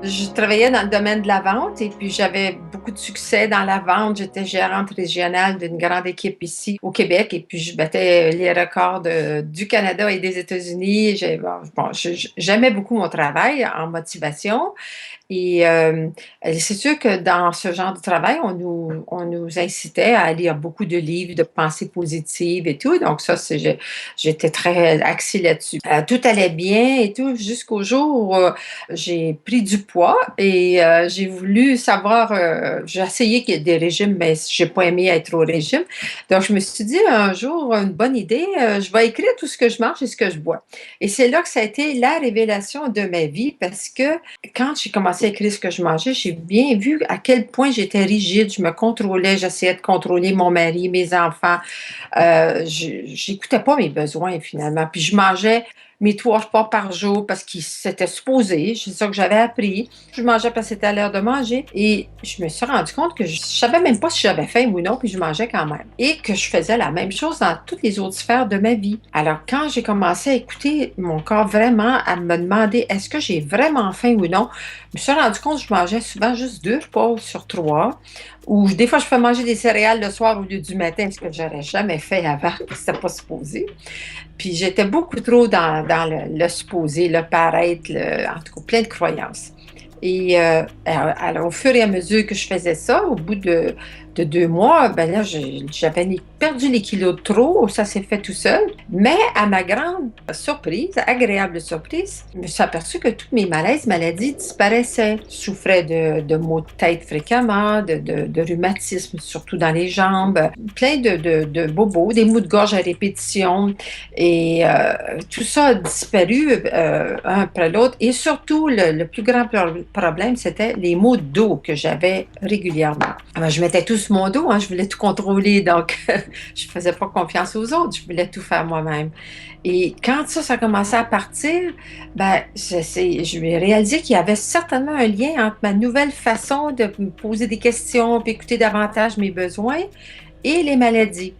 Je travaillais dans le domaine de la vente et puis j'avais beaucoup de succès dans la vente. J'étais gérante régionale d'une grande équipe ici au Québec et puis je battais les records du Canada et des États-Unis. J'aimais beaucoup mon travail en motivation. Et c'est sûr que dans ce genre de travail, on nous incitait à lire beaucoup de livres de pensée positive et tout. Donc ça, j'étais très axée là-dessus. Tout allait bien et tout jusqu'au jour où j'ai pris du poids et j'ai voulu savoir, j'ai essayé des régimes, mais j'ai pas aimé être au régime. Donc je me suis dit un jour, une bonne idée, je vais écrire tout ce que je mange et ce que je bois. Et c'est là que ça a été la révélation de ma vie parce que quand j'ai commencé à écrire ce que je mangeais, j'ai bien vu à quel point j'étais rigide. Je me contrôlais, j'essayais de contrôler mon mari, mes enfants. J'écoutais pas mes besoins finalement. Puis je mangeais mes 3 repas par jour parce que c'était supposé. C'est ça que j'avais appris. Je mangeais parce que c'était à l'heure de manger. Et je me suis rendu compte que je savais même pas si j'avais faim ou non, puis je mangeais quand même. Et que je faisais la même chose dans toutes les autres sphères de ma vie. Alors, quand j'ai commencé à écouter mon corps vraiment, à me demander est-ce que j'ai vraiment faim ou non, je me suis rendu compte que je mangeais souvent juste 2 repas sur 3. Ou des fois, je peux manger des céréales le soir au lieu du matin, ce que j'aurais jamais fait avant, parce que c'était pas supposé. Puis j'étais beaucoup trop dans le supposé, le paraître, en tout cas, plein de croyances. Et alors, au fur et à mesure que je faisais ça, au bout de 2 mois, ben là, j'avais perdu les kilos de trop. Ça s'est fait tout seul. Mais à ma grande surprise, agréable surprise, je me suis aperçue que toutes mes maladies disparaissaient. Je souffrais de maux de tête fréquemment, de rhumatisme, surtout dans les jambes, plein de bobos, des maux de gorge à répétition. Et tout ça a disparu un après l'autre. Et surtout, le plus grand problème, c'était les maux de dos que j'avais régulièrement. Alors, je mettais tout sur mon dos, hein, je voulais tout contrôler, donc je ne faisais pas confiance aux autres, je voulais tout faire moi-même. Et quand ça a commencé à partir, ben, je vais réaliser qu'il y avait certainement un lien entre ma nouvelle façon de me poser des questions, puis écouter davantage mes besoins et les maladies.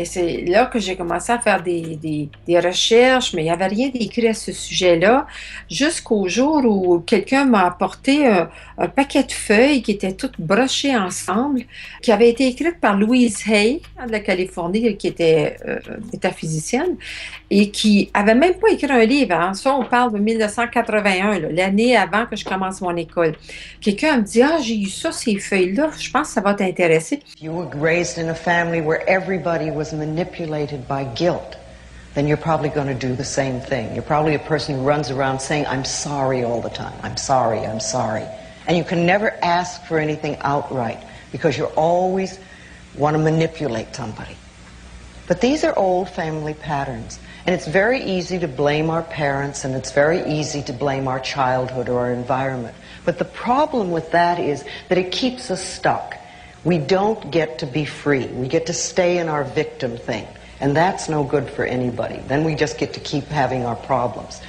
Et c'est là que j'ai commencé à faire des recherches, mais il n'y avait rien d'écrit à ce sujet-là, jusqu'au jour où quelqu'un m'a apporté un paquet de feuilles qui étaient toutes brochées ensemble, qui avaient été écrites par Louise Hay, de la Californie, qui était métaphysicienne, et qui avait même pas écrit un livre. Hein. Ça, on parle de 1981, là, l'année avant que je commence mon école. Quelqu'un me dit, ah, j'ai eu ça, ces feuilles-là, je pense que ça va t'intéresser. You were raised in a family where everybody was manipulated by guilt, then you're probably going to do the same thing. You're probably a person who runs around saying, I'm sorry all the time. I'm sorry, I'm sorry. And you can never ask for anything outright because you always want to manipulate somebody. But these are old family patterns. And it's very easy to blame our parents, and it's very easy to blame our childhood or our environment. But the problem with that is that it keeps us stuck. We don't get to be free. We get to stay in our victim thing. And that's no good for anybody. Then we just get to keep having our problems.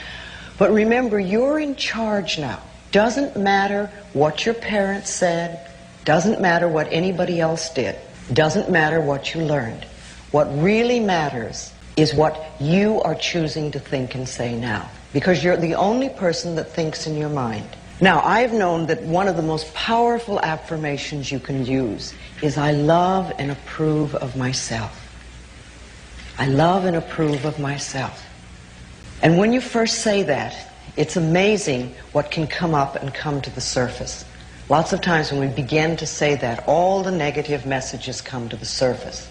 But remember, you're in charge now. Doesn't matter what your parents said. Doesn't matter what anybody else did. Doesn't matter what you learned. What really matters is what you are choosing to think and say now. Because you're the only person that thinks in your mind. Now, I've known that one of the most powerful affirmations you can use is I love and approve of myself. I love and approve of myself. And when you first say that, it's amazing what can come up and come to the surface. Lots of times when we begin to say that, all the negative messages come to the surface.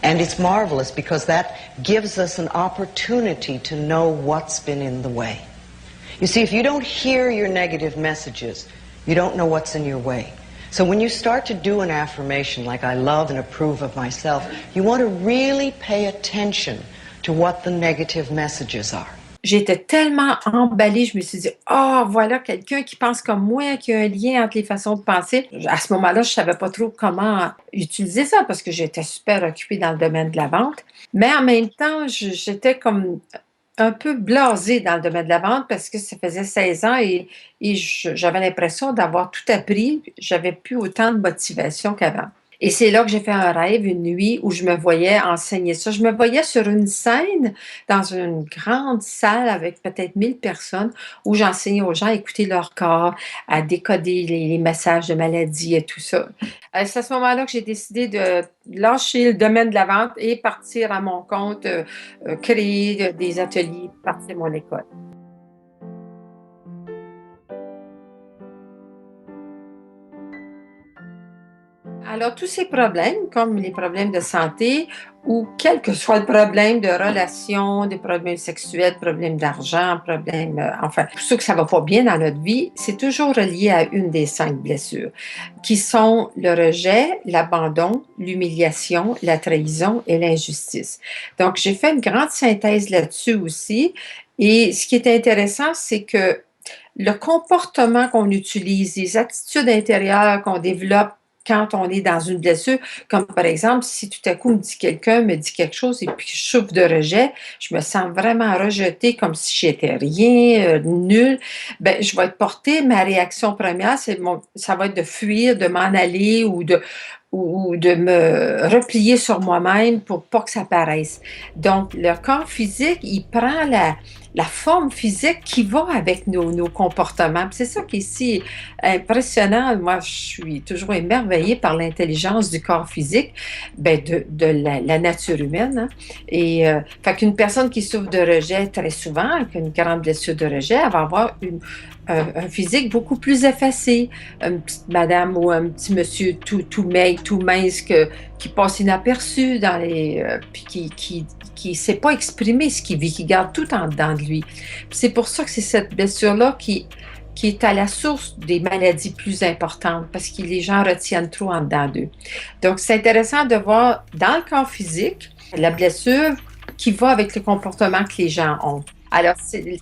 And it's marvelous because that gives us an opportunity to know what's been in the way. You see, if you don't hear your negative messages, you don't know what's in your way. So when you start to do an affirmation like I love and approve of myself, you want to really pay attention to what the negative messages are. J'étais tellement emballée, je me suis dit, ah, voilà quelqu'un qui pense comme moi, qui a un lien entre les façons de penser. À ce moment-là, je savais pas trop comment utiliser ça parce que j'étais super occupée dans le domaine de la vente. Mais en même temps, j'étais comme un peu blasée dans le domaine de la vente parce que ça faisait 16 ans et j'avais l'impression d'avoir tout appris. J'avais plus autant de motivation qu'avant. Et c'est là que j'ai fait un rêve une nuit où je me voyais enseigner ça. Je me voyais sur une scène dans une grande salle avec peut-être 1000 personnes où j'enseignais aux gens à écouter leur corps, à décoder les messages de maladie et tout ça. C'est à ce moment-là que j'ai décidé de lâcher le domaine de la vente et partir à mon compte, créer des ateliers, partir mon école. Alors, tous ces problèmes, comme les problèmes de santé ou quel que soit le problème de relation, des problèmes sexuels, problèmes d'argent, problèmes, enfin, tout ce que ça va pas bien dans notre vie, c'est toujours relié à une des 5 blessures, qui sont le rejet, l'abandon, l'humiliation, la trahison et l'injustice. Donc, j'ai fait une grande synthèse là-dessus aussi. Et ce qui est intéressant, c'est que le comportement qu'on utilise, les attitudes intérieures qu'on développe quand on est dans une blessure, comme par exemple, si tout à coup quelqu'un me dit quelque chose et puis je souffre de rejet, je me sens vraiment rejetée comme si j'étais rien, nulle, ben, je vais être portée, ma réaction première, ça va être de fuir, de m'en aller ou de me replier sur moi-même pour pas que ça paraisse. Donc, le corps physique, il prend la forme physique qui va avec nos comportements. Puis c'est ça qui est si impressionnant. Moi, je suis toujours émerveillée par l'intelligence du corps physique, ben de la nature humaine. Hein. Et fait qu'une personne qui souffre de rejet très souvent, avec une grande blessure de rejet, elle va avoir un physique beaucoup plus effacé. Une petite madame ou un petit monsieur tout maigre, tout mince, qui passe inaperçu dans les, puis qui sait pas exprimer ce qu'il vit, qui garde tout en dedans de lui. C'est pour ça que c'est cette blessure-là qui est à la source des maladies plus importantes, parce que les gens retiennent trop en dedans d'eux. Donc, c'est intéressant de voir dans le corps physique la blessure qui va avec le comportement que les gens ont. Alors,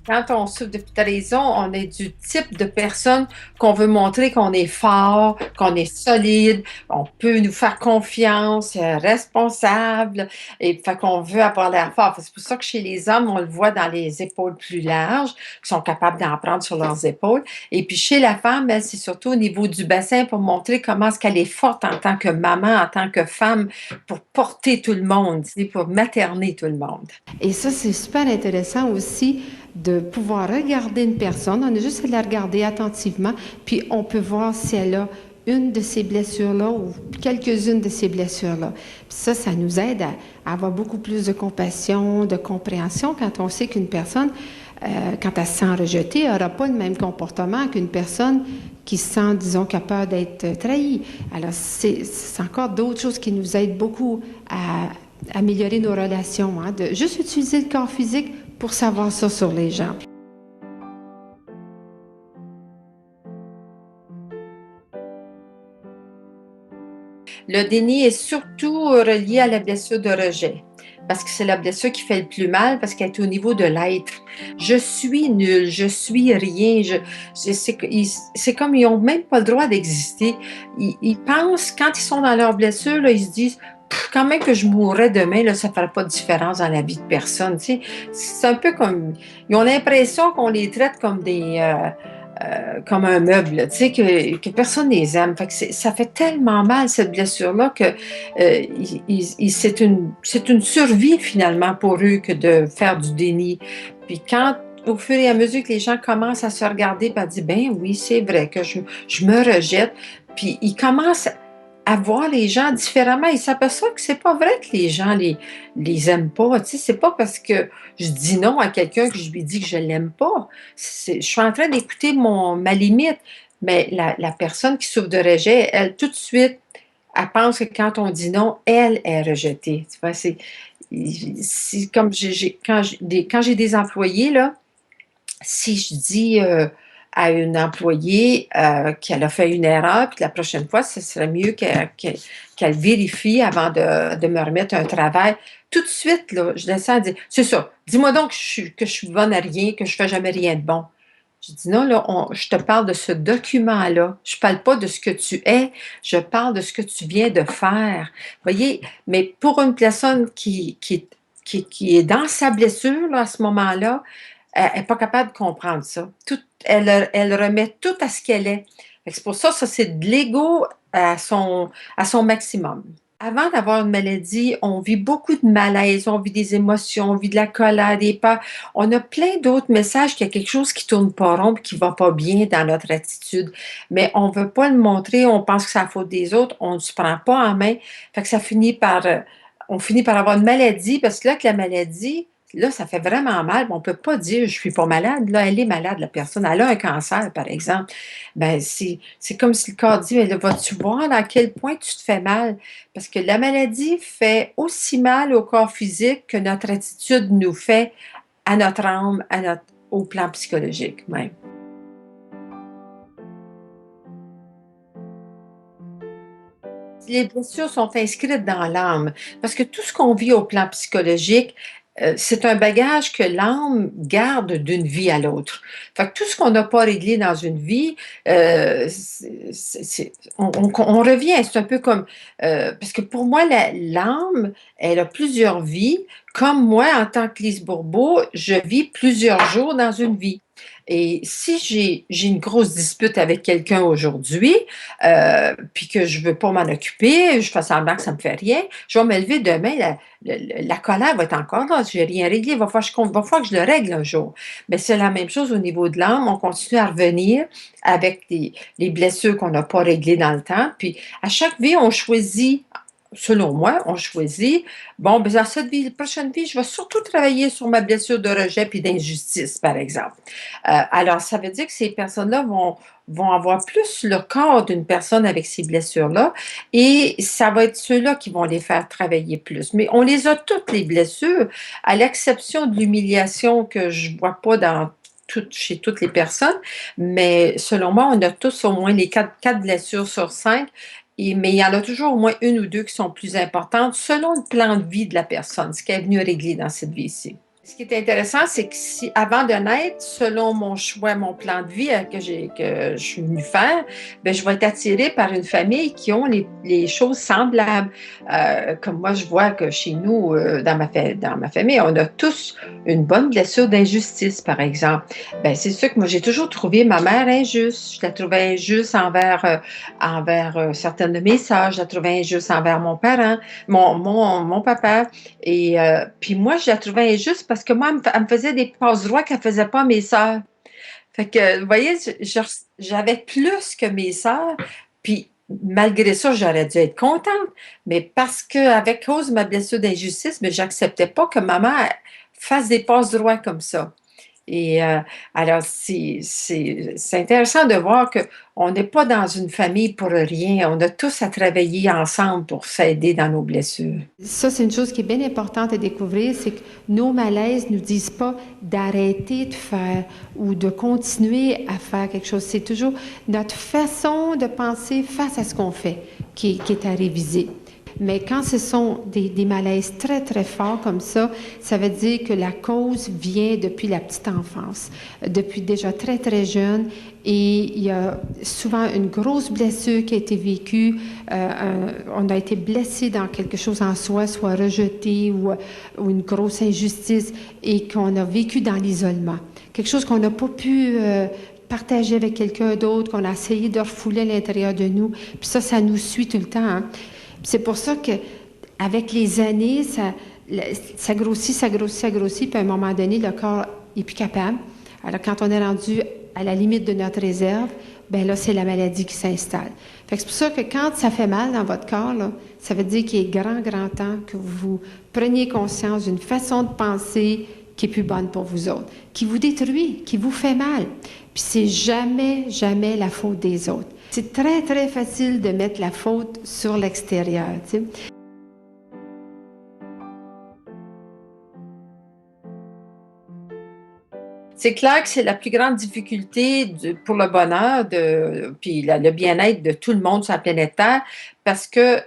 quand on souffre de trahison, on est du type de personne qu'on veut montrer qu'on est fort, qu'on est solide, on peut nous faire confiance, responsable, et fait qu'on veut avoir l'air fort. C'est pour ça que chez les hommes, on le voit dans les épaules plus larges, qui sont capables d'en prendre sur leurs épaules. Et puis chez la femme, elle, c'est surtout au niveau du bassin pour montrer comment est-ce qu'elle est forte en tant que maman, en tant que femme, pour porter tout le monde, pour materner tout le monde. Et ça, c'est super intéressant aussi de pouvoir regarder une personne. On a juste à la regarder attentivement, puis on peut voir si elle a une de ces blessures-là ou quelques-unes de ces blessures-là. Puis ça nous aide à avoir beaucoup plus de compassion, de compréhension quand on sait qu'une personne, quand elle se sent rejetée, n'aura pas le même comportement qu'une personne qui se sent, disons, qui a peur d'être trahie. Alors, c'est encore d'autres choses qui nous aident beaucoup à améliorer nos relations, hein, de juste utiliser le corps physique pour savoir ça sur les gens. Le déni est surtout relié à la blessure de rejet, parce que c'est la blessure qui fait le plus mal, parce qu'elle est au niveau de l'être. Je suis nul, je suis rien. C'est comme ils n'ont même pas le droit d'exister. Ils pensent, quand ils sont dans leur blessure, là, ils se disent quand même que je mourrais demain, là, ça ne ferait pas de différence dans la vie de personne. Tu sais. C'est un peu comme. Ils ont l'impression qu'on les traite comme comme un meuble, tu sais, que personne ne les aime. Fait que ça fait tellement mal, cette blessure-là, que c'est une survie, finalement, pour eux que de faire du déni. Puis quand, au fur et à mesure que les gens commencent à se regarder et à dire, ben oui, c'est vrai que je me rejette, puis ils commencent à voir les gens différemment. Ils s'aperçoivent que c'est pas vrai que les gens les aiment pas. Tu sais, c'est pas parce que je dis non à quelqu'un que je lui dis que je l'aime pas. Je suis en train d'écouter ma limite. Mais la personne qui souffre de rejet, elle, tout de suite, elle pense que quand on dit non, elle est rejetée. Tu vois, c'est comme quand j'ai des employés, là, si je dis à une employée qu'elle a fait une erreur, puis la prochaine fois, ce serait mieux qu'elle vérifie avant de me remettre un travail. Tout de suite, là, je descends à dire, c'est ça, dis-moi donc que je suis bonne à rien, que je fais jamais rien de bon. Je dis non, là, je te parle de ce document-là. Je parle pas de ce que tu es, je parle de ce que tu viens de faire. Vous voyez, mais pour une personne qui est dans sa blessure là, à ce moment-là, elle n'est pas capable de comprendre ça. Elle remet tout à ce qu'elle est. Fait que c'est pour ça, ça, c'est de l'ego à son maximum. Avant d'avoir une maladie, on vit beaucoup de malaise, on vit des émotions, on vit de la colère, des peurs. On a plein d'autres messages qu'il y a quelque chose qui tourne pas rond, puis qui va pas bien dans notre attitude. Mais on veut pas le montrer, on pense que c'est la faute des autres, on ne se prend pas en main. Fait que ça finit par, on finit par avoir une maladie, parce que là, que la maladie, là, ça fait vraiment mal. On peut pas dire, je suis pas malade. Là, elle est malade, la personne. Elle a un cancer, par exemple. Ben, c'est comme si le corps dit, mais là, vas-tu voir à quel point tu te fais mal? Parce que la maladie fait aussi mal au corps physique que notre attitude nous fait à notre âme, au plan psychologique même. Les blessures sont inscrites dans l'âme, parce que tout ce qu'on vit au plan psychologique, c'est un bagage que l'âme garde d'une vie à l'autre. Fait que tout ce qu'on n'a pas réglé dans une vie, on revient. C'est un peu comme, parce que pour moi, l'âme, elle a plusieurs vies. Comme moi, en tant que Lise Bourbeau, je vis plusieurs jours dans une vie. Et si j'ai une grosse dispute avec quelqu'un aujourd'hui, puis que je veux pas m'en occuper, je fais semblant que ça me fait rien, je vais me lever demain, la colère va être encore là, je n'ai rien réglé, va falloir que je le règle un jour. Mais c'est la même chose au niveau de l'âme, on continue à revenir avec les blessures qu'on n'a pas réglées dans le temps, puis à chaque vie, on choisit, selon moi, on choisit, bon, ben dans cette vie, la prochaine vie, je vais surtout travailler sur ma blessure de rejet puis d'injustice, par exemple. Alors, ça veut dire que ces personnes-là vont avoir plus le corps d'une personne avec ces blessures-là et ça va être ceux-là qui vont les faire travailler plus. Mais on les a toutes, les blessures, à l'exception de l'humiliation que je ne vois pas chez toutes les personnes, mais selon moi, on a tous au moins les quatre blessures sur 5. Mais il y en a toujours au moins une ou deux qui sont plus importantes selon le plan de vie de la personne, ce qu'elle est venue régler dans cette vie-ci. Ce qui est intéressant, c'est que si, avant de naître, selon mon choix, mon plan de vie que je suis venue faire, ben, je vais être attirée par une famille qui ont les choses semblables. Comme moi, je vois que chez nous, dans ma famille, on a tous une bonne blessure d'injustice, par exemple. Ben, c'est sûr que moi, j'ai toujours trouvé ma mère injuste. Je la trouvais injuste envers certaines de mes sœurs. Je la trouvais injuste envers mon parent, mon papa. Et puis moi, je la trouvais injuste parce que moi, elle me faisait des passe droits qu'elle ne faisait pas à mes sœurs. Fait que, vous voyez, j'avais plus que mes sœurs, puis malgré ça, j'aurais dû être contente, mais parce qu'avec cause de ma blessure d'injustice, mais j'acceptais pas que ma mère fasse des passe droits comme ça. Et alors, c'est intéressant de voir qu'on n'est pas dans une famille pour rien. On a tous à travailler ensemble pour s'aider dans nos blessures. Ça, c'est une chose qui est bien importante à découvrir, c'est que nos malaises ne nous disent pas d'arrêter de faire ou de continuer à faire quelque chose. C'est toujours notre façon de penser face à ce qu'on fait qui est à réviser. Mais quand ce sont des malaises très, très forts comme ça veut dire que la cause vient depuis la petite enfance, depuis déjà très, très jeune. Et il y a souvent une grosse blessure qui a été vécue. On a été blessé dans quelque chose en soi, soit rejeté ou une grosse injustice, et qu'on a vécu dans l'isolement. Quelque chose qu'on n'a pas pu partager avec quelqu'un d'autre, qu'on a essayé de refouler à l'intérieur de nous. Puis ça nous suit tout le temps, hein. C'est pour ça qu'avec les années, ça grossit, puis à un moment donné, le corps n'est plus capable. Alors, quand on est rendu à la limite de notre réserve, bien là, c'est la maladie qui s'installe. Fait que c'est pour ça que quand ça fait mal dans votre corps, là, ça veut dire qu'il est grand, grand temps que vous preniez conscience d'une façon de penser qui est plus bonne pour vous autres, qui vous détruit, qui vous fait mal. Puis c'est jamais, jamais la faute des autres. C'est très, très facile de mettre la faute sur l'extérieur, tu sais. C'est clair que c'est la plus grande difficulté pour le bonheur, puis le bien-être de tout le monde sur la planète Terre, parce que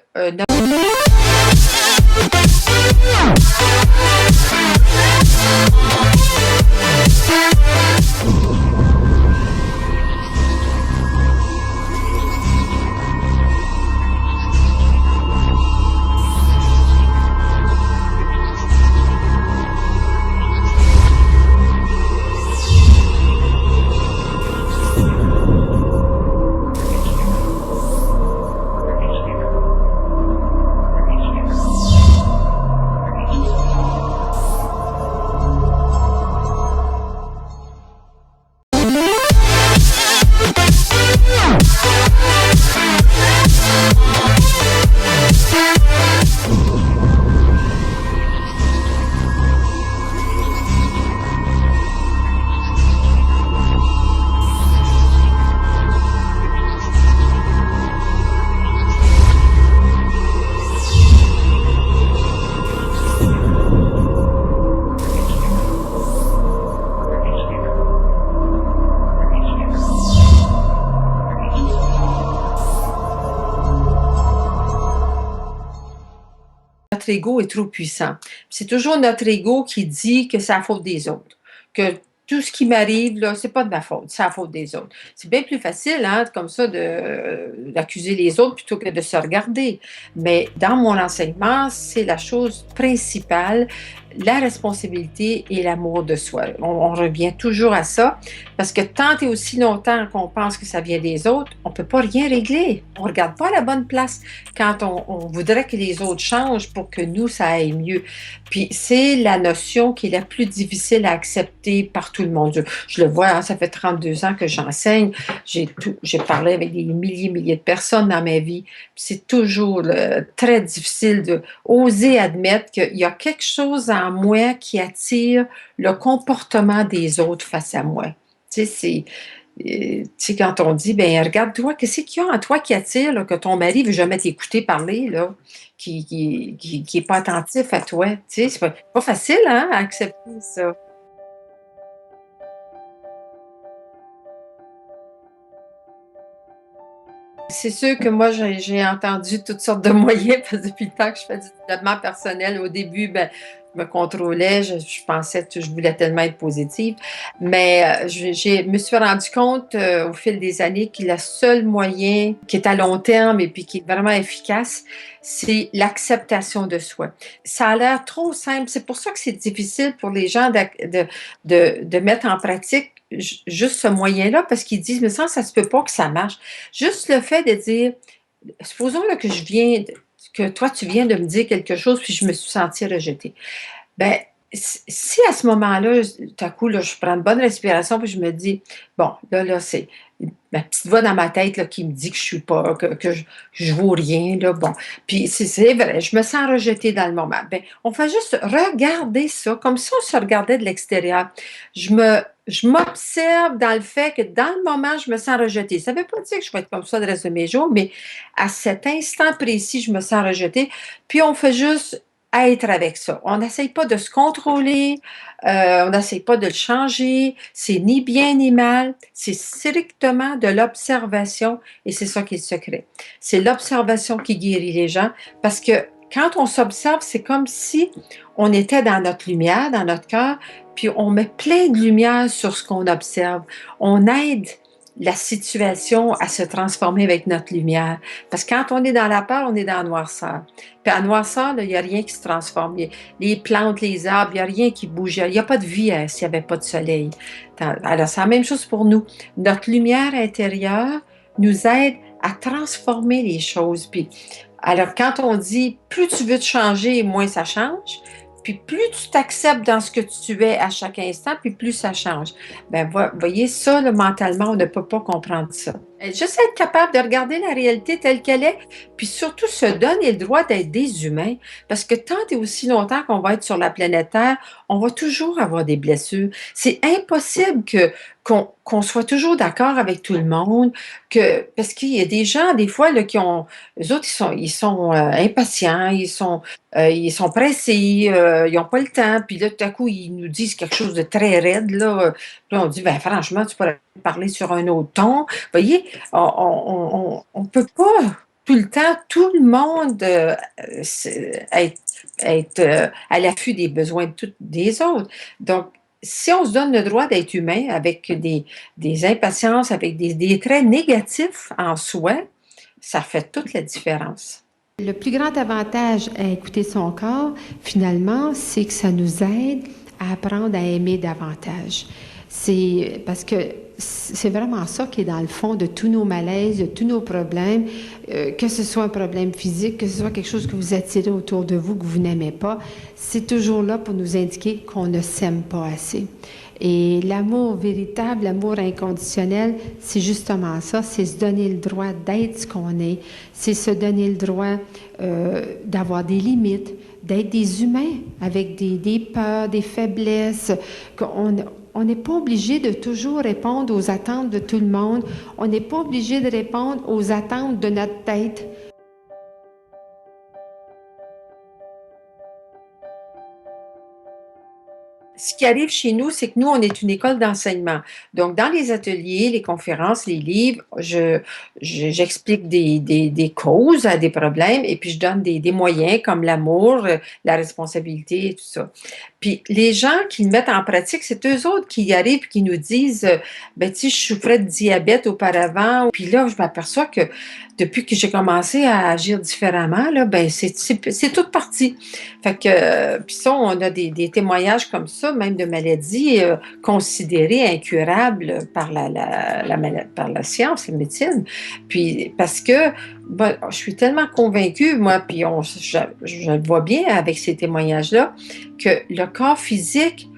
notre ego est trop puissant. C'est toujours notre ego qui dit que c'est la faute des autres, que tout ce qui m'arrive, là, c'est pas de ma faute, c'est la faute des autres. C'est bien plus facile, hein, comme ça, d'accuser les autres plutôt que de se regarder. Mais dans mon enseignement, c'est la chose principale, la responsabilité et l'amour de soi. On revient toujours à ça, parce que tant et aussi longtemps qu'on pense que ça vient des autres, on peut pas rien régler. On regarde pas à la bonne place quand on voudrait que les autres changent pour que nous, ça aille mieux. Puis c'est la notion qui est la plus difficile à accepter par tout le monde. Je le vois, hein, ça fait 32 ans que j'enseigne. J'ai parlé avec des milliers de personnes dans ma vie. C'est toujours très difficile de oser admettre qu'il y a quelque chose en moi qui attire le comportement des autres face à moi. Tu sais, tu sais, quand on dit, ben regarde-toi, qu'est-ce qu'il y a en toi qui attire, là, que ton mari veut jamais t'écouter parler, là, qui est pas attentif à toi. Tu sais, c'est pas facile, hein, à accepter ça. C'est sûr que moi, j'ai entendu toutes sortes de moyens, parce que depuis le temps que je fais du développement personnel, au début, ben, je me contrôlais, je pensais que je voulais tellement être positive, mais me suis rendu compte au fil des années que le seul moyen qui est à long terme et puis qui est vraiment efficace, c'est l'acceptation de soi. Ça a l'air trop simple, c'est pour ça que c'est difficile pour les gens de mettre en pratique juste ce moyen-là, parce qu'ils disent, mais ça se peut pas que ça marche. Juste le fait de dire, supposons là, que toi, tu viens de me dire quelque chose, puis je me suis sentie rejetée. Ben, si à ce moment-là, tout à coup, là, je prends une bonne respiration, puis je me dis, bon, là, c'est ma petite voix dans ma tête là, qui me dit que je suis pas, que je vaux rien, là, bon. Puis c'est vrai, je me sens rejetée dans le moment. Ben, on fait juste regarder ça, comme si on se regardait de l'extérieur. Je m'observe dans le fait que dans le moment, je me sens rejetée. Ça ne veut pas dire que je vais être comme ça le reste de mes jours, mais à cet instant précis, je me sens rejetée. Puis on fait juste être avec ça. On n'essaye pas de se contrôler, on n'essaye pas de le changer. C'est ni bien ni mal. C'est strictement de l'observation et c'est ça qui est le secret. C'est l'observation qui guérit les gens parce que quand on s'observe, c'est comme si on était dans notre lumière, dans notre cœur, puis on met plein de lumière sur ce qu'on observe. On aide la situation à se transformer avec notre lumière. Parce que quand on est dans la peur, on est dans la noirceur. Puis à la noirceur, il n'y a rien qui se transforme. Les plantes, les arbres, il n'y a rien qui bouge. Il n'y a pas de vie s'il n'y avait pas de soleil. Alors, c'est la même chose pour nous. Notre lumière intérieure nous aide à transformer les choses. Puis, alors, quand on dit plus tu veux te changer, moins ça change. Puis plus tu t'acceptes dans ce que tu es à chaque instant, puis plus ça change. Ben, voyez, ça, là, mentalement, on ne peut pas comprendre ça. Juste être capable de regarder la réalité telle qu'elle est, puis surtout se donner le droit d'être des humains, parce que tant et aussi longtemps qu'on va être sur la planète Terre, on va toujours avoir des blessures. C'est impossible qu'on soit toujours d'accord avec tout le monde, parce qu'il y a des gens, des fois, là, eux autres, ils sont impatients, ils sont pressés, ils n'ont pas le temps, puis là, tout à coup, ils nous disent quelque chose de très raide, là. Puis là, on dit, ben franchement, tu pourrais parler sur un autre ton. Vous voyez, on peut pas tout le temps, tout le monde être à l'affût des besoins des autres. Donc, si on se donne le droit d'être humain avec des impatiences, avec des traits négatifs en soi, ça fait toute la différence. Le plus grand avantage à écouter son corps, finalement, c'est que ça nous aide à apprendre à aimer davantage. C'est parce que c'est vraiment ça qui est dans le fond de tous nos malaises, de tous nos problèmes, que ce soit un problème physique, que ce soit quelque chose que vous attirez autour de vous, que vous n'aimez pas, c'est toujours là pour nous indiquer qu'on ne s'aime pas assez. Et l'amour véritable, l'amour inconditionnel, c'est justement ça, c'est se donner le droit d'être ce qu'on est, c'est se donner le droit d'avoir des limites, d'être des humains avec des peurs, des faiblesses, on n'est pas obligé de toujours répondre aux attentes de tout le monde. On n'est pas obligé de répondre aux attentes de notre tête. Ce qui arrive chez nous, c'est que nous, on est une école d'enseignement. Donc, dans les ateliers, les conférences, les livres, j'explique des causes à des problèmes et puis je donne des moyens comme l'amour, la responsabilité et tout ça. Puis les gens qui le mettent en pratique, c'est eux autres qui y arrivent et qui nous disent ben, tu sais, je souffrais de diabète auparavant. Puis là, je m'aperçois que depuis que j'ai commencé à agir différemment, là, ben, c'est toute partie. Fait que, puis ça, on a des témoignages comme ça, même de maladies considérées incurables par par la science, la médecine. Puis parce que je suis tellement convaincue, moi, puis je le vois bien avec ces témoignages-là, que le corps physique,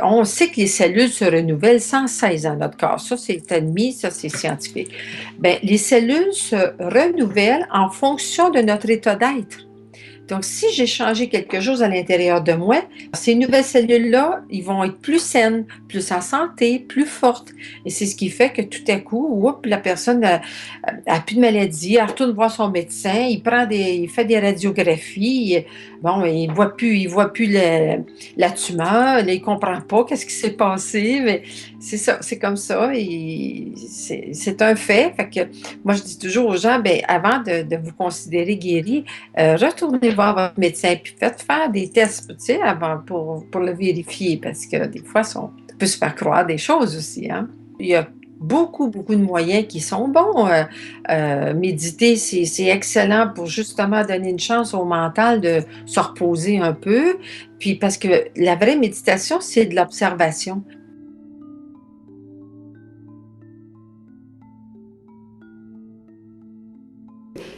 on sait que les cellules se renouvellent sans cesse dans notre corps. Ça, c'est admis, ça, c'est scientifique. Bien, les cellules se renouvellent en fonction de notre état d'être. Donc, si j'ai changé quelque chose à l'intérieur de moi, ces nouvelles cellules-là, ils vont être plus saines, plus en santé, plus fortes. Et c'est ce qui fait que tout à coup, la personne a plus de maladie, elle retourne voir son médecin, il fait des radiographies. Bon, il voit plus la tumeur, il comprend pas qu'est-ce qui s'est passé, mais c'est ça, c'est comme ça. Et c'est un fait. Fait que moi, je dis toujours aux gens, ben, avant de vous considérer guéri, retournez voir votre médecin puis faites faire des tests, tu sais, avant pour le vérifier parce que des fois, on peut se faire croire des choses aussi, hein. Il y a beaucoup de moyens qui sont bons. Méditer, c'est excellent pour justement donner une chance au mental de se reposer un peu. Puis parce que la vraie méditation, c'est de l'observation.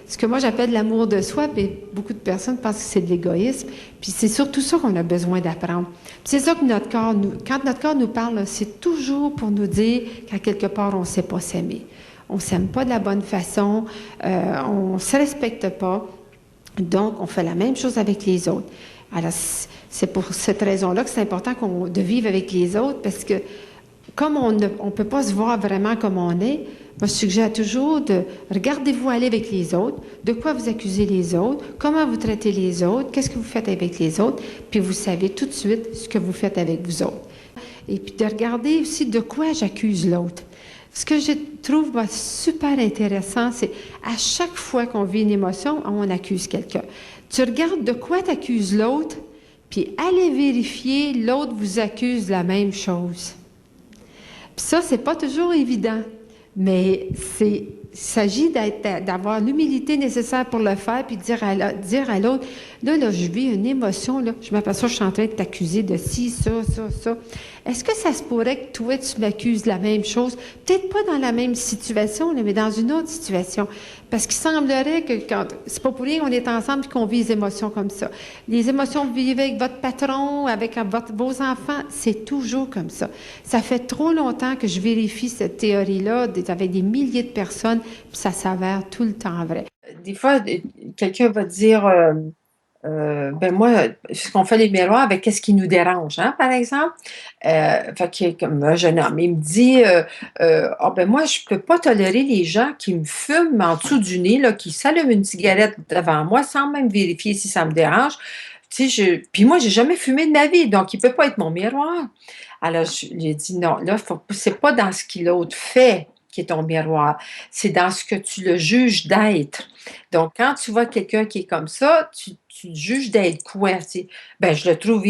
Ce que moi j'appelle l'amour de soi, puis beaucoup de personnes pensent que c'est de l'égoïsme, puis c'est surtout ça qu'on a besoin d'apprendre. C'est ça que notre corps, quand notre corps nous parle, c'est toujours pour nous dire qu'à quelque part on ne sait pas s'aimer. On ne s'aime pas de la bonne façon, on ne se respecte pas, donc on fait la même chose avec les autres. Alors c'est pour cette raison-là que c'est important de vivre avec les autres, parce que comme on ne peut pas se voir vraiment comme on est, moi, je suggère toujours de regardez-vous aller avec les autres, de quoi vous accusez les autres, comment vous traitez les autres, qu'est-ce que vous faites avec les autres, puis vous savez tout de suite ce que vous faites avec vous autres. Et puis de regarder aussi de quoi j'accuse l'autre. Ce que je trouve super intéressant, c'est à chaque fois qu'on vit une émotion, on accuse quelqu'un. Tu regardes de quoi tu accuses l'autre, puis allez vérifier, l'autre vous accuse de la même chose. Puis ça, c'est pas toujours évident. Mais il s'agit d'avoir l'humilité nécessaire pour le faire, puis dire à l'autre, là, je vis une émotion, là, je m'aperçois que je suis en train de t'accuser de ci, ça. Est-ce que ça se pourrait que toi, tu m'accuses de la même chose? Peut-être pas dans la même situation, là, mais dans une autre situation. Parce qu'il semblerait que c'est pas pour rien qu'on est ensemble et qu'on vit des émotions comme ça. Les émotions que vous vivez avec votre patron, avec vos enfants, c'est toujours comme ça. Ça fait trop longtemps que je vérifie cette théorie-là avec des milliers de personnes, puis ça s'avère tout le temps vrai. Des fois, quelqu'un va dire ben moi, ce qu'on fait les miroirs avec qu'est-ce qui nous dérange, hein, par exemple. Fait que comme un jeune homme, il me dit ah ben moi, je peux pas tolérer les gens qui me fument en dessous du nez, là, qui s'allument une cigarette devant moi sans même vérifier si ça me dérange. Tu sais, puis moi, j'ai jamais fumé de ma vie, donc il peut pas être mon miroir. Alors, je lui ai dit non, là, c'est pas dans ce qu'il l'autre fait qui est ton miroir, c'est dans ce que tu le juges d'être. Donc, quand tu vois quelqu'un qui est comme ça, tu le juges d'être quoi? Tu sais? Ben, je le trouve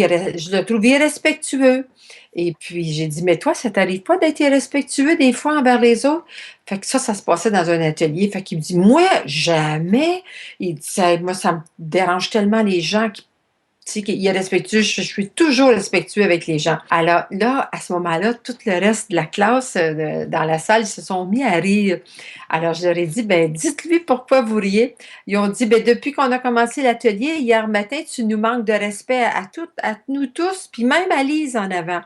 irrespectueux. Et puis, j'ai dit, mais toi, ça t'arrive pas d'être irrespectueux des fois envers les autres? Fait que ça se passait dans un atelier. Fait qu'il me dit, moi, jamais. Il dit, moi, ça me dérange tellement les gens qui tu sais, qu'il est respectueux, je suis toujours respectueux avec les gens. Alors là, à ce moment-là, tout le reste de la classe dans la salle se sont mis à rire. Alors je leur ai dit, ben dites-lui pourquoi vous riez. Ils ont dit, ben depuis qu'on a commencé l'atelier, hier matin, tu nous manques de respect à nous tous, puis même à Lise en avant.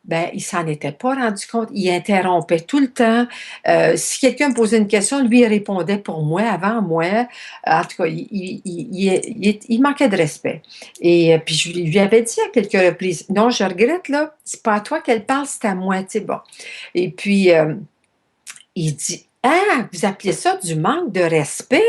Ben, il s'en était pas rendu compte. Il interrompait tout le temps. Si quelqu'un me posait une question, lui, il répondait pour moi, avant moi. En tout cas, il manquait de respect. Et puis, je lui avais dit à quelques reprises, non, je regrette, là, c'est pas à toi qu'elle parle, c'est à moi, tu sais, bon. Et puis, il dit, ah, vous appelez ça du manque de respect?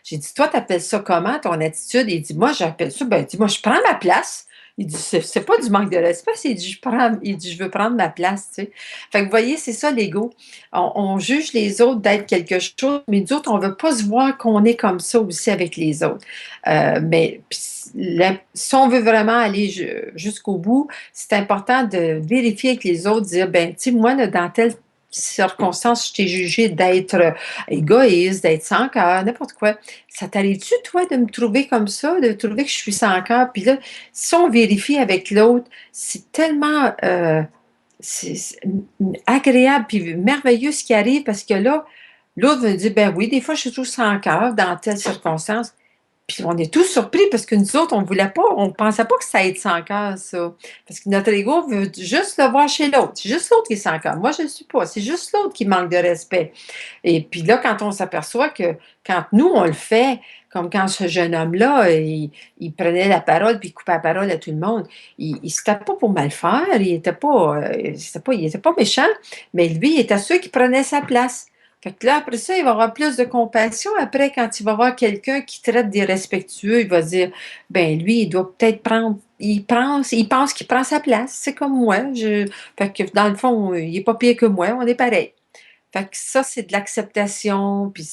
J'ai dit, toi, tu appelles ça comment, ton attitude? Il dit, moi, j'appelle ça, ben, dis, moi, je prends ma place. Il dit: C'est pas du manque de respect, c'est il dit: Je veux prendre ma place», tu sais? Fait que vous voyez, c'est ça l'ego. On juge les autres d'être quelque chose, mais nous autres, on veut pas se voir qu'on est comme ça aussi avec les autres. Mais puis si on veut vraiment aller jusqu'au bout, c'est important de vérifier avec les autres, dire: «Ben, tu sais, moi, là, dans telle circonstance, je t'ai jugé d'être, égoïste, d'être sans cœur», n'importe quoi. «Ça t'arrive-tu, toi, de me trouver comme ça, de trouver que je suis sans cœur?» Puis là, si on vérifie avec l'autre, c'est tellement, c'est agréable puis merveilleux ce qui arrive parce que là, l'autre va dire: «Ben oui, des fois, je suis tout sans cœur dans telle circonstance». Puis on est tous surpris parce que nous autres, on voulait pas, on pensait pas que ça allait être sans cœur, ça. Parce que notre ego veut juste le voir chez l'autre. C'est juste l'autre qui est sans cœur. Moi, je ne le suis pas. C'est juste l'autre qui manque de respect. Et puis là, quand on s'aperçoit que quand nous, on le fait, comme quand ce jeune homme-là, il prenait la parole puis il coupait la parole à tout le monde, il se tapait pas pour mal faire, il était pas méchant, mais lui, il était ceux qui prenait sa place. Fait que là, après ça, il va avoir plus de compassion. Après, quand il va voir quelqu'un qui traite d'irrespectueux, il va dire, ben lui, il doit peut-être prendre, il pense qu'il prend sa place. C'est comme moi. Fait que dans le fond, il est pas pire que moi. On est pareil. Fait que ça, c'est de l'acceptation, puis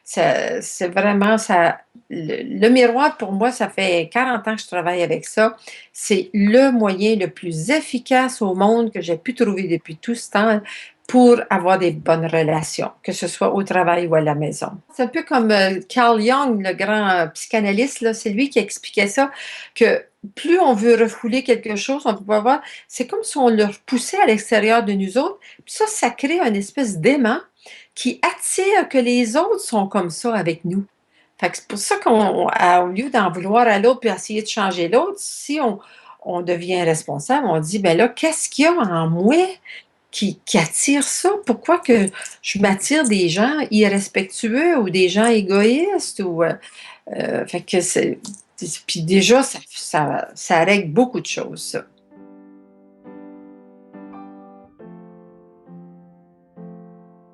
c'est vraiment ça. Le miroir, pour moi, ça fait 40 ans que je travaille avec ça. C'est le moyen le plus efficace au monde que j'ai pu trouver depuis tout ce temps pour avoir des bonnes relations, que ce soit au travail ou à la maison. C'est un peu comme Carl Jung, le grand psychanalyste, là, c'est lui qui expliquait ça, que plus on veut refouler quelque chose, on peut voir, c'est comme si on le repoussait à l'extérieur de nous autres, puis ça crée une espèce d'aimant qui attire que les autres sont comme ça avec nous. Fait que c'est pour ça au lieu d'en vouloir à l'autre puis essayer de changer l'autre, si on devient responsable, on dit, ben là, qu'est-ce qu'il y a en moi qui attire ça? Pourquoi que je m'attire des gens irrespectueux ou des gens égoïstes? Fait que puis déjà, ça règle beaucoup de choses, ça.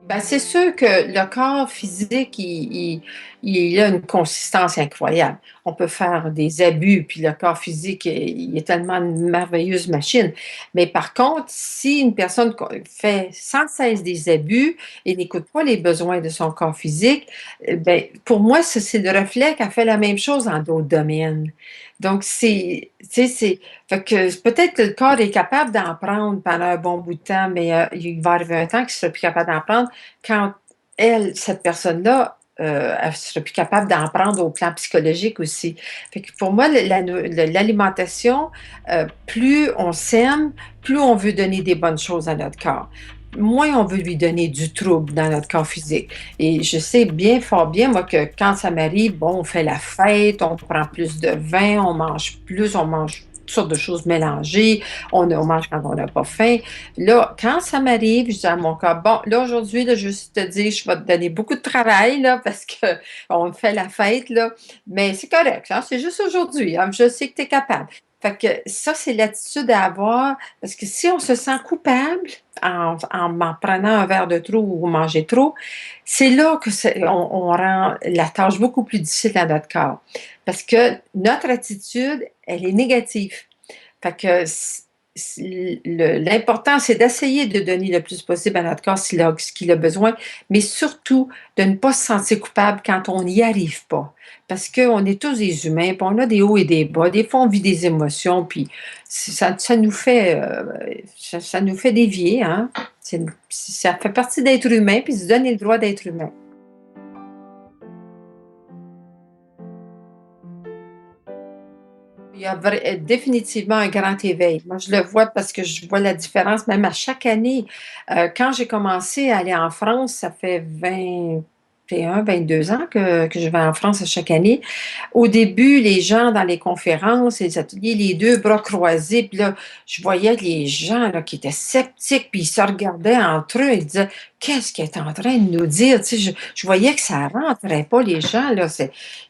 Ben, c'est sûr que le corps physique, il a une consistance incroyable. On peut faire des abus, puis le corps physique, il est tellement une merveilleuse machine. Mais par contre, si une personne fait sans cesse des abus et n'écoute pas les besoins de son corps physique, ben, pour moi, ça, c'est le reflet qu'elle fait la même chose dans d'autres domaines. Donc, tu sais, fait que peut-être que le corps est capable d'en prendre pendant un bon bout de temps, mais il va arriver un temps qu'il ne sera plus capable d'en prendre quand cette personne-là, elle serait plus capable d'en prendre au plan psychologique aussi. Fait que pour moi, l'alimentation, plus on s'aime, plus on veut donner des bonnes choses à notre corps. Moins on veut lui donner du trouble dans notre corps physique. Et je sais bien, fort bien, moi, que quand ça m'arrive, bon, on fait la fête, on prend plus de vin, on mange plus, on mange toutes sortes de choses mélangées, on mange quand on n'a pas faim. Là, quand ça m'arrive, je dis à mon corps, bon, là, aujourd'hui, là, je veux juste te dire, je vais te donner beaucoup de travail, là, parce que on fait la fête, là, mais c'est correct, hein, c'est juste aujourd'hui, hein, je sais que tu es capable. Fait que ça, c'est l'attitude à avoir, parce que si on se sent coupable en prenant un verre de trop ou manger trop, c'est là que on rend la tâche beaucoup plus difficile à notre corps. Parce que notre attitude, elle est négative. Fait que l'important, c'est d'essayer de donner le plus possible à notre corps ce qu'il a besoin, mais surtout de ne pas se sentir coupable quand on n'y arrive pas. Parce qu'on est tous des humains, puis on a des hauts et des bas. Des fois, on vit des émotions, puis ça nous fait dévier. Hein? Ça fait partie d'être humain, puis se donner le droit d'être humain. Il y a définitivement un grand éveil. Moi, je le vois parce que je vois la différence même à chaque année. Quand j'ai commencé à aller en France, ça fait 21, 22 ans que je vais en France à chaque année. Au début, les gens dans les conférences, les ateliers, les deux bras croisés, puis là, je voyais les gens là, qui étaient sceptiques, puis ils se regardaient entre eux, ils disaient qu'est-ce qu'elle est en train de nous dire? Tu sais, je voyais que ça rentrait pas, les gens, là,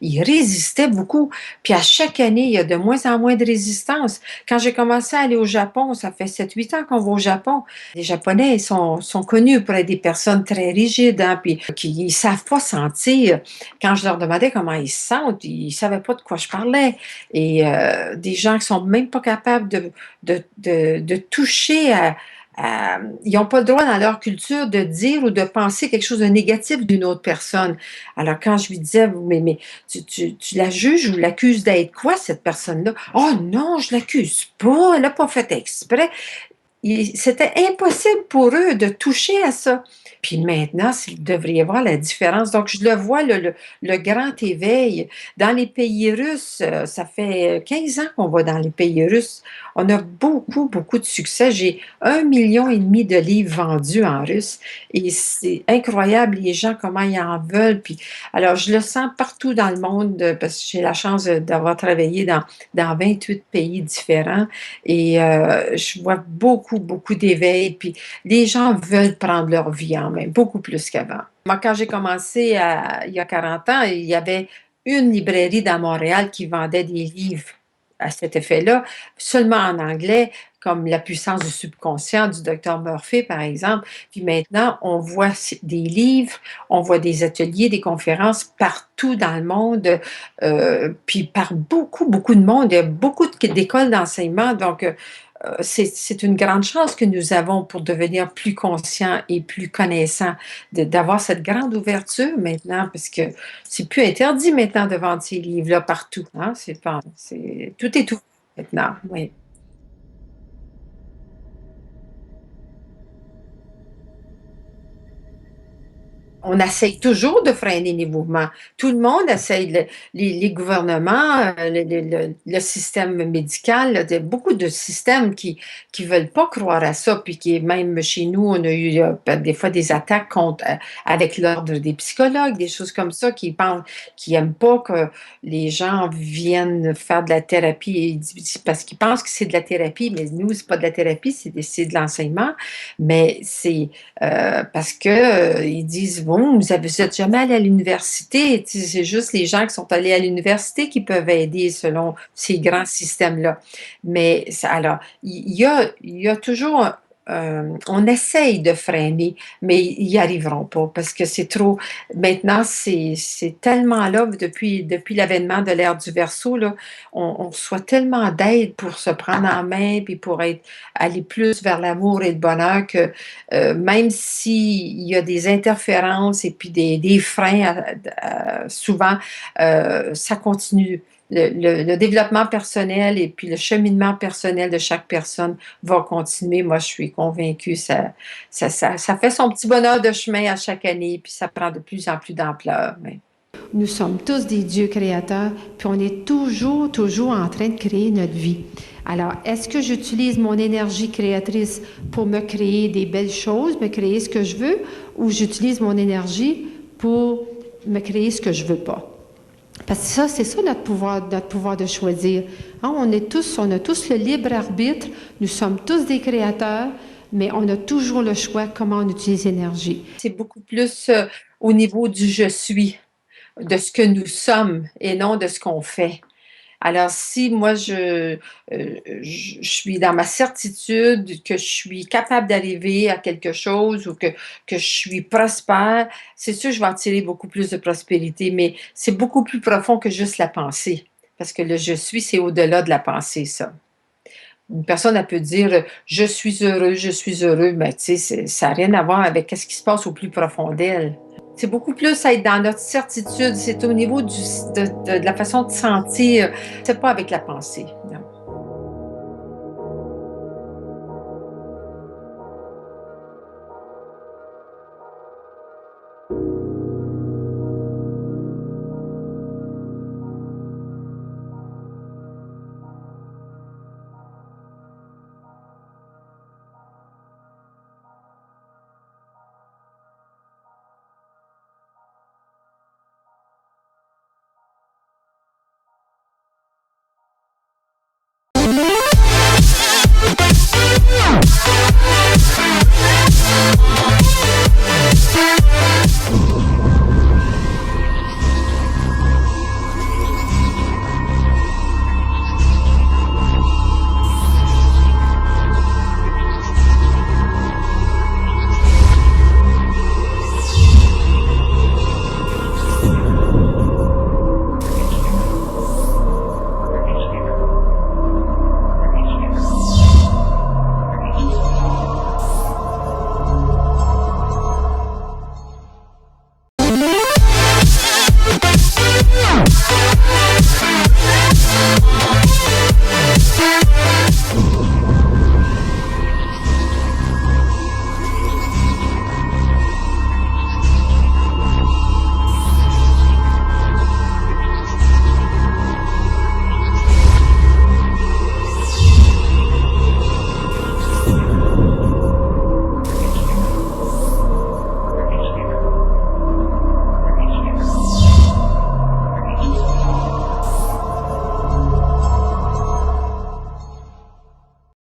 ils résistaient beaucoup. Puis à chaque année, il y a de moins en moins de résistance. Quand j'ai commencé à aller au Japon, ça fait 7 8 ans qu'on va au Japon. Les Japonais, sont connus pour être des personnes très rigides, hein, puis qui ne savent pas sentir. Quand je leur demandais comment ils se sentent, ils ne savaient pas de quoi je parlais. Et des gens qui sont même pas capables de toucher ils n'ont pas le droit dans leur culture de dire ou de penser quelque chose de négatif d'une autre personne. Alors quand je lui disais, mais tu la juges ou l'accuses d'être quoi, cette personne-là? Oh non, je l'accuse pas, elle n'a pas fait exprès. C'était impossible pour eux de toucher à ça. Puis maintenant, il devrait y avoir la différence. Donc, je le vois, le grand éveil. Dans les pays russes, ça fait 15 ans qu'on va dans les pays russes. On a beaucoup, beaucoup de succès. J'ai 1,5 million de livres vendus en russe. Et c'est incroyable, les gens, comment ils en veulent. Puis, alors, je le sens partout dans le monde parce que j'ai la chance d'avoir travaillé dans 28 pays différents. Et je vois beaucoup, beaucoup d'éveil. Puis les gens veulent prendre leur vie en main, beaucoup plus qu'avant. Moi, quand j'ai commencé il y a 40 ans, il y avait une librairie dans Montréal qui vendait des livres à cet effet-là, seulement en anglais, comme La puissance du subconscient du docteur Murphy, par exemple. Puis maintenant, on voit des livres, on voit des ateliers, des conférences partout dans le monde, puis par beaucoup, beaucoup de monde. Il y a beaucoup d'écoles d'enseignement. Donc, c'est une grande chance que nous avons pour devenir plus conscients et plus connaissants, d'avoir cette grande ouverture maintenant, parce que c'est plus interdit maintenant de vendre ces livres-là partout. Hein? Tout est ouvert maintenant. Oui. On essaye toujours de freiner les mouvements. Tout le monde essaye, les gouvernements, le système médical, là, il y a beaucoup de systèmes qui veulent pas croire à ça, puis qui, même chez nous, on a eu des fois des attaques contre, avec l'ordre des psychologues, des choses comme ça, qui aiment pas que les gens viennent faire de la thérapie, parce qu'ils pensent que c'est de la thérapie, mais nous, c'est pas de la thérapie, c'est de l'enseignement, mais c'est parce que ils disent bon, vous êtes jamais allé à l'université. Tu sais, c'est juste les gens qui sont allés à l'université qui peuvent aider selon ces grands systèmes-là. Mais alors, il y a toujours on essaye de freiner, mais ils n'y arriveront pas parce que c'est trop. Maintenant, c'est tellement là depuis l'avènement de l'ère du Verseau, là, on reçoit tellement d'aide pour se prendre en main puis pour aller plus vers l'amour et le bonheur que même s'il y a des interférences et puis des freins, souvent, ça continue. Le développement personnel et puis le cheminement personnel de chaque personne va continuer. Moi, je suis convaincue. Ça fait son petit bonheur de chemin à chaque année, puis ça prend de plus en plus d'ampleur. Mais... Nous sommes tous des dieux créateurs, puis on est toujours, toujours en train de créer notre vie. Alors, est-ce que j'utilise mon énergie créatrice pour me créer des belles choses, me créer ce que je veux, ou j'utilise mon énergie pour me créer ce que je veux pas? Parce que ça, c'est ça notre pouvoir de choisir. Hein, on a tous le libre arbitre, nous sommes tous des créateurs, mais on a toujours le choix comment on utilise l'énergie. C'est beaucoup plus au niveau du je suis, de ce que nous sommes et non de ce qu'on fait. Alors, si moi, je suis dans ma certitude que je suis capable d'arriver à quelque chose ou que je suis prospère, c'est sûr que je vais attirer beaucoup plus de prospérité, mais c'est beaucoup plus profond que juste la pensée. Parce que le je suis, c'est au-delà de la pensée, ça. Une personne, elle peut dire je suis heureux, mais tu sais, ça n'a rien à voir avec ce qui se passe au plus profond d'elle. C'est beaucoup plus être dans notre certitude, c'est au niveau de la façon de sentir, c'est pas avec la pensée. Non.